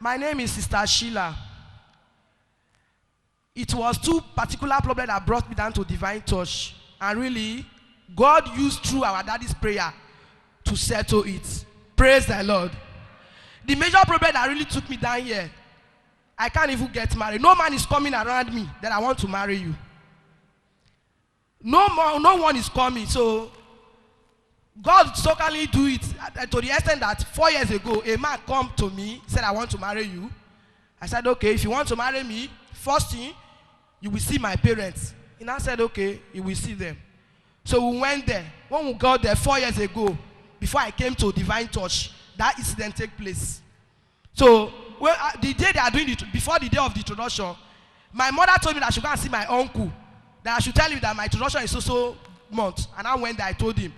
My name is Sister Sheila. It was two particular problems that brought me down to Divine Touch. And really, God used through our daddy's prayer to settle it. Praise the Lord. The major problem that really took me down here, I can't even get married. No man is coming around me that I want to marry you. No one is coming. So God so kindly do it to the extent that 4 years ago, a man come to me, said, I want to marry you. I said, okay, if you want to marry me, first thing, you will see my parents. He now said, okay, you will see them. So we went there. When we got there 4 years ago, before I came to Divine Touch, that incident took place. So the day they are doing it, before the day of the introduction, my mother told me that I should go and see my uncle. That I should tell him that my introduction is so month. And I went there, I told him.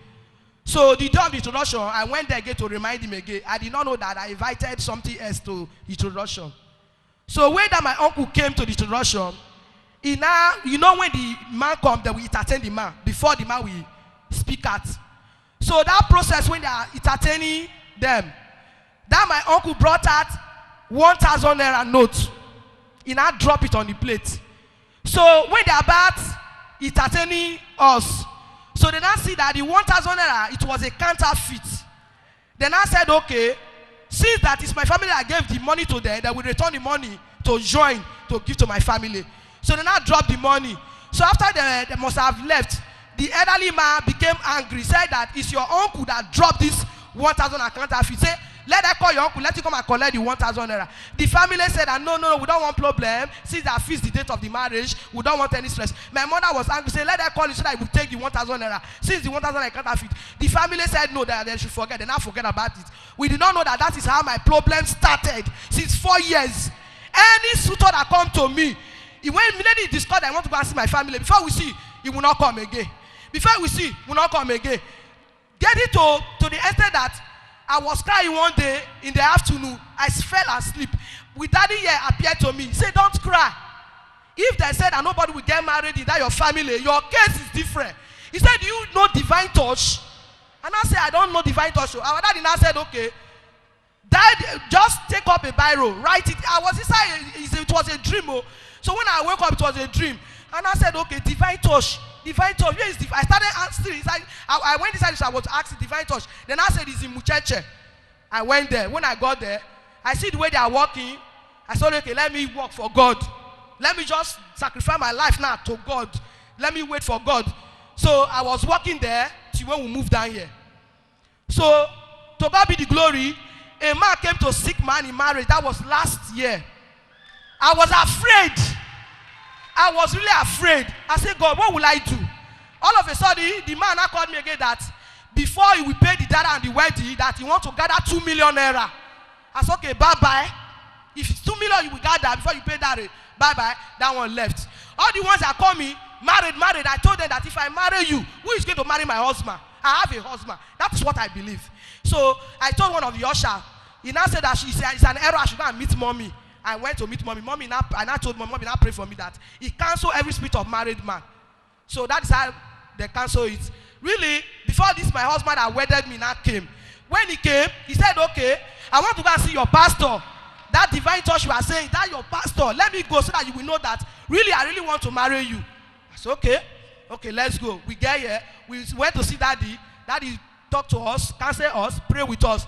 So the day of the introduction, I went there again to remind him again. I did not know that I invited something else to the introduction. So when that my uncle came to the introduction, he now, you know when the man comes, then we entertain the man. Before the man we speak at. So that process when they are entertaining them, that my uncle brought out 1,000 naira note. He now drop it on the plate. So when they are about entertaining us, so they now see that the 1,000 naira, it was a counterfeit. They now said, okay, since that is my family that gave the money to them, they will return the money to join to give to my family. So they now dropped the money. So after they must have left, the elderly man became angry, said that it's your uncle that dropped this 1,000 counterfeit. Say, let her call your uncle, let him come and collect the 1,000 naira. The family said that no, we don't want problem. Since they have fixed the date of the marriage, we don't want any stress. My mother was angry, said, let her call him so that he will take the 1,000 naira. Since the 1,000 naira counterfeit, the family said no, that they should forget. They now forget about it. We did not know that that is how my problem started since 4 years. Any suitor that come to me, when immediately discovered I want to go and see my family, before we see, he will not come again. Before we see, he will not come again. Get it to the extent that I was crying one day in the afternoon. I fell asleep. With daddy here appeared to me. He said, don't cry. If they said that nobody will get married in that your family, your case is different. He said, do you know Divine Touch? And I said, I don't know Divine Touch. Our daddy now said, okay. Dad, just take up a biro, write it. I was inside, it was a dream. So when I woke up, it was a dream. And I said, okay, Divine Touch. Divine Touch. Where is I started asking. I went inside, so I was asking Divine Touch. Then I said, it's in Mucheche. I went there. When I got there, I see the way they are walking. I said, okay, let me work for God. Let me just sacrifice my life now to God. Let me wait for God. So I was walking there till when we moved down here. So to God be the glory. A man came to seek man in marriage. That was last year. I was afraid. I was really afraid. I said, God, what will I do? All of a sudden, the man now called me again that before he will pay the data and the wedding, that he want to gather 2 million naira. I said, okay, bye-bye. If it's 2 million, you will gather before you pay that. Bye-bye. That one left. All the ones that call me, married, I told them that if I marry you, who is going to marry my husband? I have a husband. That is what I believe. So I told one of the usher, he now said that it's an error, I should go and meet mommy. I went to meet mommy. I now told mommy now pray for me that he cancel every spirit of married man. So that is how they cancel it. Really, before this, my husband that wedded me now came. When he came, he said, okay, I want to go and see your pastor. That Divine Touch you are saying, that your pastor. Let me go so that you will know that really, I really want to marry you. I said, okay. Okay, let's go. We get here. We went to see daddy. Daddy talked to us, counsel us, pray with us.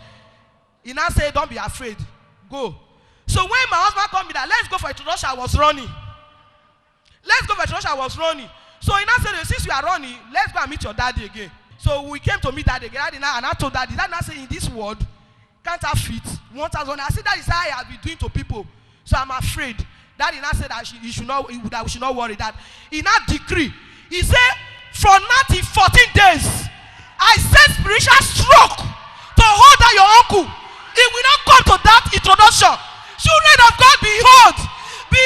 He now said, don't be afraid. Go. So when my husband called me that, let's go for introduction, I was running. Let's go for introduction, I was running. So he now said, since you are running, let's go and meet your daddy again. So we came to meet daddy again. Daddy now, and I told daddy, daddy now said, in this world, counterfeit, 1,000. I said, that is how I have been doing to people. So I'm afraid. Daddy now said that we should not worry. That he now decree. He said, from now till 14 days, I send spiritual stroke to hold down your uncle. He will not come to that introduction. Children of God, behold, 3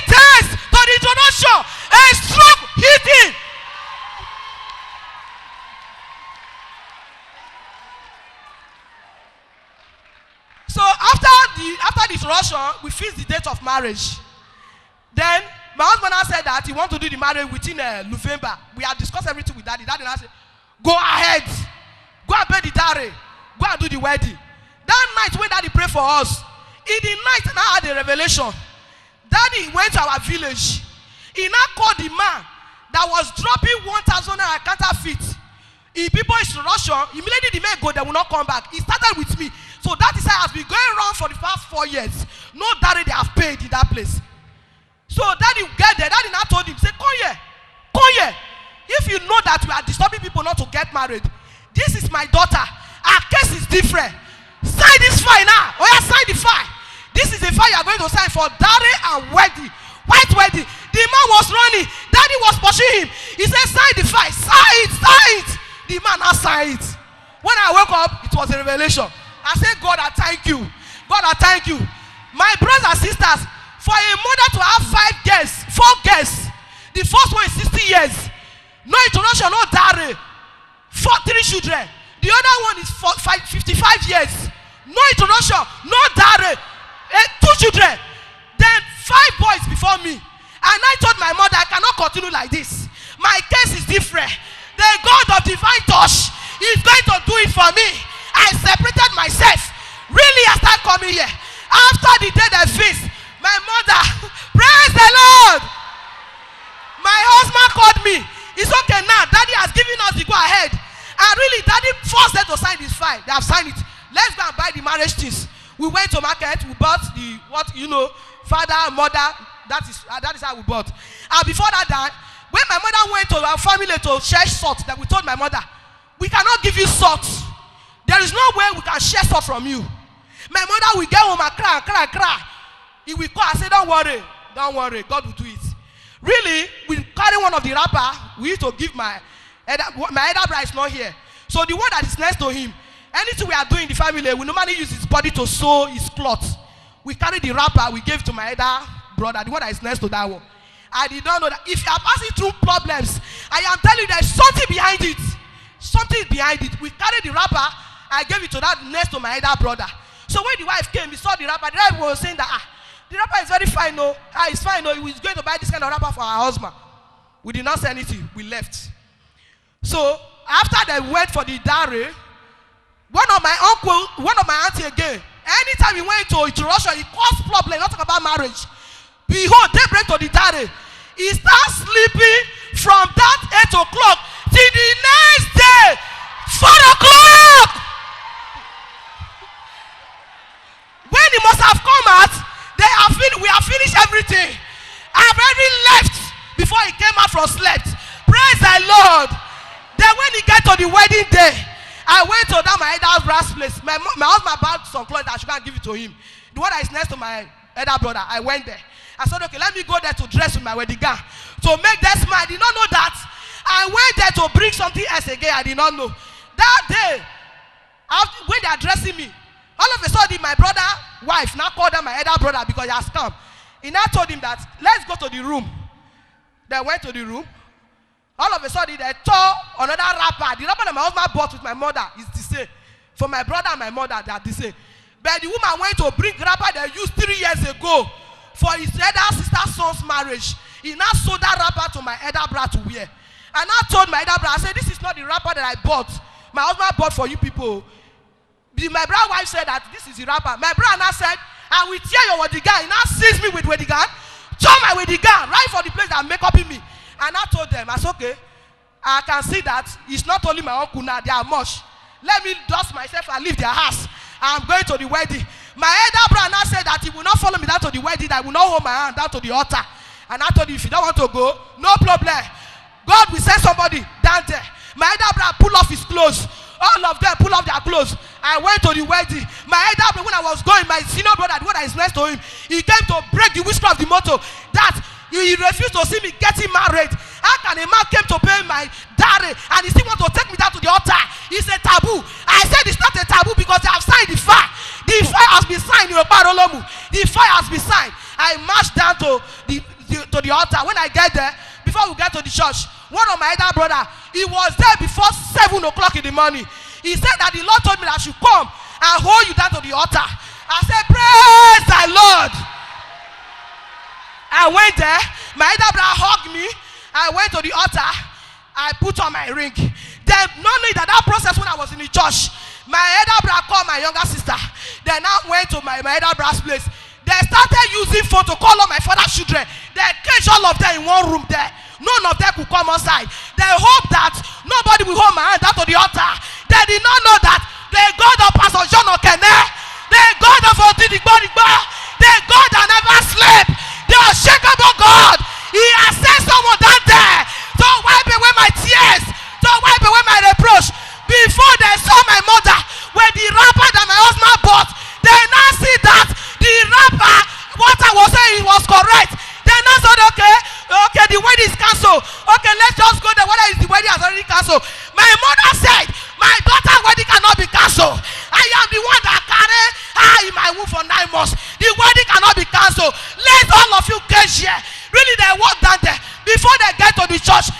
days to the introduction, a stroke hit him. So after the introduction, we fixed the date of marriage. Then my husband now said that he want to do the marriage within November. We had discussed everything with daddy. Daddy now said, go ahead, go and pay the dowry, go and do the wedding. That night when daddy prayed for us, in the night, and I had a revelation. Daddy went to our village. He now called the man that was dropping 1,000 naira counterfeit. If people is to rush on, immediately the man go, they will not come back. He started with me. So that is how has been going wrong for the past 4 years. No daddy they have paid in that place. So daddy get there. Daddy now told him, say, come here. Come here. If you know that we are disturbing people not to get married, this is my daughter. Our case is different. Sign this file now. Oh yeah, sign the file. This is the file you are going to sign for dowry and wedding. White wedding. The man was running. Daddy was pursuing him. He said, sign the file. Sign it. Sign it. The man now signed it. When I woke up, it was a revelation. I said, God, I thank you. God, I thank you. My brothers and sisters, for a mother to have 5 girls, 4 girls, the first one is 60 years. No introduction, no dowry. 3 children. The other one is 55 years. No introduction, no dowry. 2 children. Then 5 boys before me. And I told my mother, I cannot continue like this. My case is different. The God of divine touch is going to do it for me. I separated myself. Really, I started coming here. After the day that feast, my mother, praise the Lord. My husband called me. It's okay now. Daddy has given us the go ahead. And really, Daddy forced them to sign this file. They have signed it. Let's go and buy the marriage things. We went to market. We bought the father, mother. That is how we bought. And before that, when my mother went to our family to share salt, that we told my mother, we cannot give you salt. There is no way we can share salt from you. My mother will get home and cry. He will call and say, don't worry, God will do it. Really, we carry one of the wrapper. We used to give my elder brother is not here. So the one that is next to him, anything we are doing in the family, we normally use his body to sew his cloth. We carry the wrapper, we gave to my elder brother, the one that is next to that one. I did not know that if you are passing through problems, I am telling you there is something behind it. Something is behind it. We carried the wrapper, I gave it to that next to my elder brother. So when the wife came, we saw the wrapper. The wife was saying that, the wrapper is very fine, no. It's fine, no. He was going to buy this kind of wrapper for our husband. We did not say anything. We left. So after they went for the dowry, one of my auntie again, anytime he went to Russia, he caused problem, not talk about marriage. Behold, they bring to the dowry. He starts sleeping from that 8 o'clock till the next day, 4 o'clock. When he must have come out, we have finished everything. I have already left before he came out from slept. Praise the Lord. Then when he get to the wedding day, I went to that my elder's brother's place. My husband bought some clothes that I should go and give it to him. The one that is next to my elder brother, I went there. I said, okay, let me go there to dress with my wedding gown. To make them smile. I did not know that. I went there to bring something else again. I did not know. That day, when they are dressing me, all of a sudden, my brother wife now called them my elder brother because he has come. He now told him that, let's go to the room. They went to the room. All of a sudden, they tore another wrapper. The wrapper that my husband bought with my mother is the same. For my brother and my mother, they are the same. But the woman went to bring wrapper they used 3 years ago for his elder sister's son's marriage. He now sold that wrapper to my elder brother to wear. And I told my elder brother, I said, this is not the wrapper that I bought. My husband bought for you people. My brother wife said that this is the wrapper. My brother now said, I will tear your wedding gown. He now seized me with wedding gown, tore my wedding gown right for the place that make up in me. And I told them, I said, okay, I can see that it's not only my uncle now, they are much. Let me dust myself and leave their house. I'm going to the wedding. My elder brother now said that he will not follow me down to the wedding, that I will not hold my hand down to the altar. And I told him, if you don't want to go, no problem. God will send somebody down there. My elder brother pull off his clothes. All of them pull off their clothes. I went to the wedding. My elder brother, when I was going, my senior brother, the one that is next to him, he came to break the whisper of the motto that he refused to see me getting married. How can a man came to pay my dowry and he still want to take me down to the altar? It's a taboo. I said it's not a taboo because they have signed the file. The file has been signed in Oparolomu. The file has been signed. I marched down to the altar. When I get there, before we get to the church, one of my elder brother, he was there before 7 o'clock in the morning. He said that the Lord told me that I should come and hold you down to the altar. I said, praise the Lord. I went there. My elder brother hugged me. I went to the altar. I put on my ring. Then, not knowing that process when I was in the church, my elder brother called my younger sister. They now went to my elder brother's place. They started using phone to call all my father's children. They caged all of them in one room there. None of them could come outside. They hoped that nobody will hold my hand down to the altar. They did not know that the God of Pastor John Okene, the God of Odidigbo, the God that never slept, the unshakable God, He has sent someone down there to wipe away my tears, to wipe away my reproach. Before they saw my mother with the wrapper that my husband bought, they now see that the wrapper, what I was saying, was correct. They now said, okay, the wedding is cancelled. Okay, let's just go there. Whether the wedding has already cancelled. My mother said, my daughter's wedding cannot be cancelled. I am the one that carried her in my womb for 9 months. The wedding cannot be cancelled. Let all of you get here. Really, they walk down there. Before they get to the church,